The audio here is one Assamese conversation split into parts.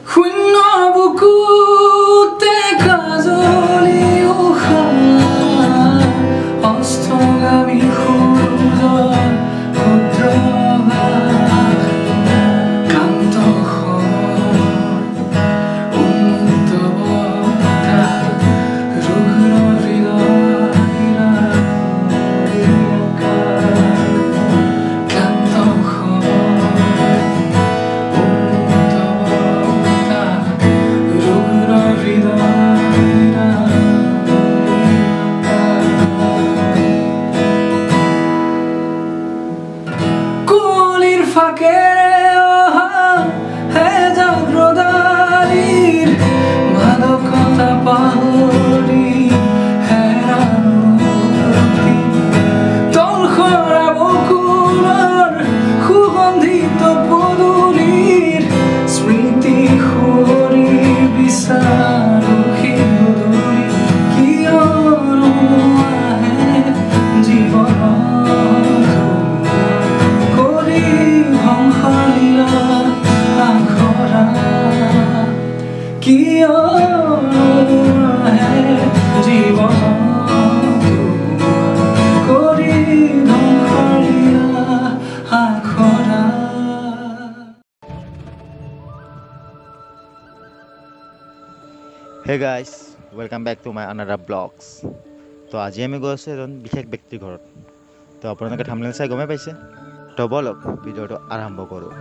শূন্য বুকুতে কাজলি উশা অস্তগামী সূৰ্যৰ ক্ষুদ্ৰভাস ক্লান্ত উন্মুক্ত বতাহ ৰুগ্ন Hey guys, welcome back to my another vlogs. তো আজি আমি গৈ আছোঁ এজন বিশেষ ব্যক্তিৰ ঘৰত। তো আপোনালোকে থাম্বনেইল চাই গমে পাইছে। তো বলক ভিডিঅ'টো আৰম্ভ কৰোঁ।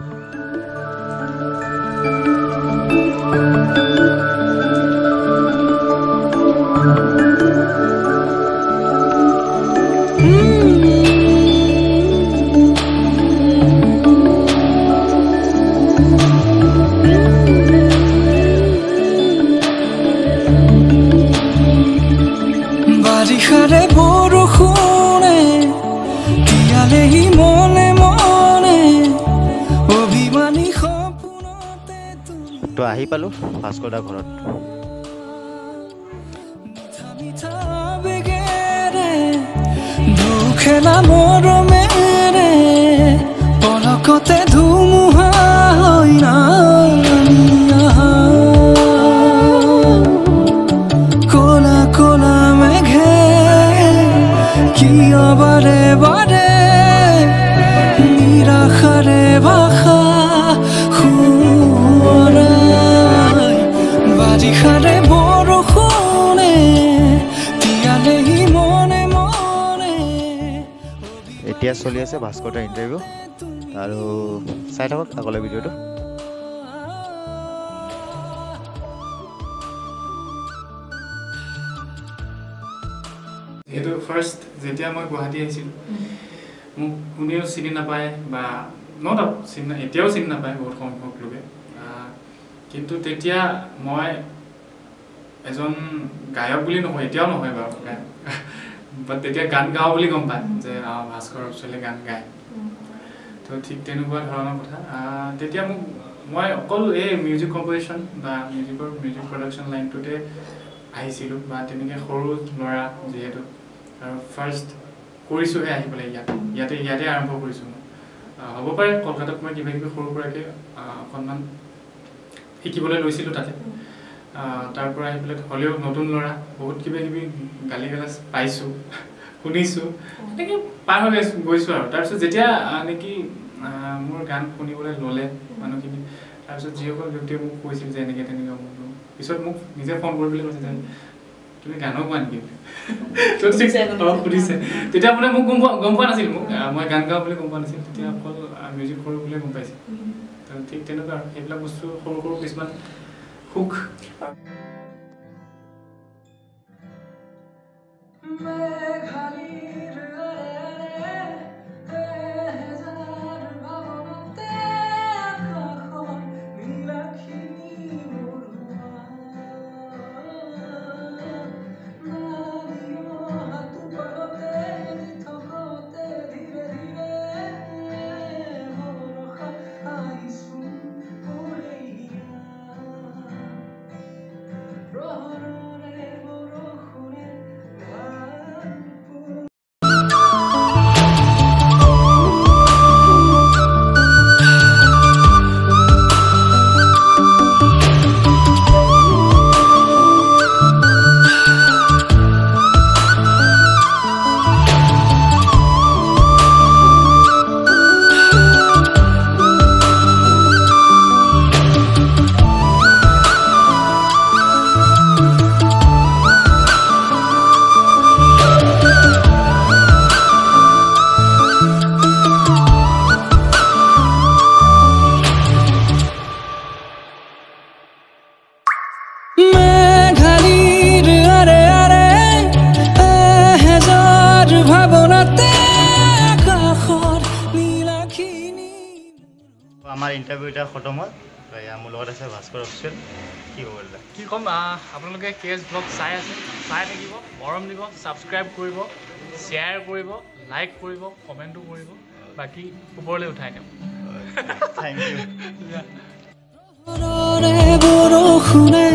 বাৰিষাৰে বৰষুণে তিয়ালেহি মনে মনে অভিমানী সপোনতে তো আহি পালোঁ ভাস্কৰ দাৰ ঘৰত। মিঠা বেগেৰে দুখেলা মৰমেৰে পলকতে ধুমুহা হৈ নামি আহা কলা কলা মেঘে কিয় বাৰে বাৰে নিৰাশাৰে ভাষা সোঁৱৰাই বাৰিষাৰে বৰষুণে তিয়ালেহি মনে মনে। এতিয়া চলি আছে ভাস্কৰ দাৰ ইণ্টাৰভিউ আৰু চাই থাকক আগলৈ ভিডিঅ'টো। সেইটো ফাৰ্ষ্ট যেতিয়া মই গুৱাহাটী আহিছিলোঁ মোক কোনেও চিনি নাপায় বা নট চিনি এতিয়াও চিনি নাপায় বহুত সংখ্যক লোকে, কিন্তু তেতিয়া মই এজন গায়ক বুলি নহয়, এতিয়াও নহয় বাৰু গায়ক, বাট তেতিয়া গান গাওঁ বুলি গম পায় যে ভাস্কৰ অপচলে গান গায়। তো ঠিক তেনেকুৱা ধৰণৰ কথা। তেতিয়া মই অকল এই মিউজিক কম্প'জিশ্যন বা মিউজিক প্ৰডাকশ্যন লাইনটোতে আহিছিলোঁ বা তেনেকৈ সৰু ল'ৰা যিহেতু, আৰু ফাৰ্ষ্ট কৰিছোঁহে আহি পেলাই ইয়াতে আৰম্ভ কৰিছোঁ মই। হ'ব পাৰে কলকাতাত মই কিবা কিবি সৰু সুৰাকৈ অকণমান শিকিবলৈ লৈছিলোঁ তাতে। তাৰ পৰা আহি পেলাই হ'লেও নতুন ল'ৰা বহুত কিবা কিবি গালি গালাজ পাইছোঁ শুনিছোঁ, তেনেকৈ পাৰ হৈ গৈছোঁ আৰু। তাৰপিছত যেতিয়া নেকি মোৰ গান শুনিবলৈ ল'লে মানুহখিনি, তাৰপিছত যিসকল ব্যক্তিয়ে মোক কৈছিল যে এনেকৈ তেনেকৈ পিছত মোক নিজে ফোন কৰিবলৈ কৈছে যে তুমি গানো গোৱা নেকি সুধিছে। তেতিয়া মানে মোক গম পোৱা নাছিল, মই গান গাওঁ বুলি গম পোৱা নাছিল, তেতিয়া অকল মিউজিক কৰোঁ বুলিয়ে গম পাইছিল। ঠিক তেনেকুৱা আৰু সেইবিলাক বস্তু সৰু সৰু কিছুমান সুখ। এতিয়া খতম হ'ল এয়া মোৰ লগত আছে ভাস্কৰ অপচৱেল কি ক'ব দাদা কি ক'ম আপোনালোকে KSVlog চাই থাকিব মৰম দিব ছাবস্ক্ৰাইব কৰিব শ্বেয়াৰ কৰিব লাইক কৰিব কমেণ্টো কৰিব বাকী ওপৰলৈ উঠাই দিম থেংক ইউ বৰষুণে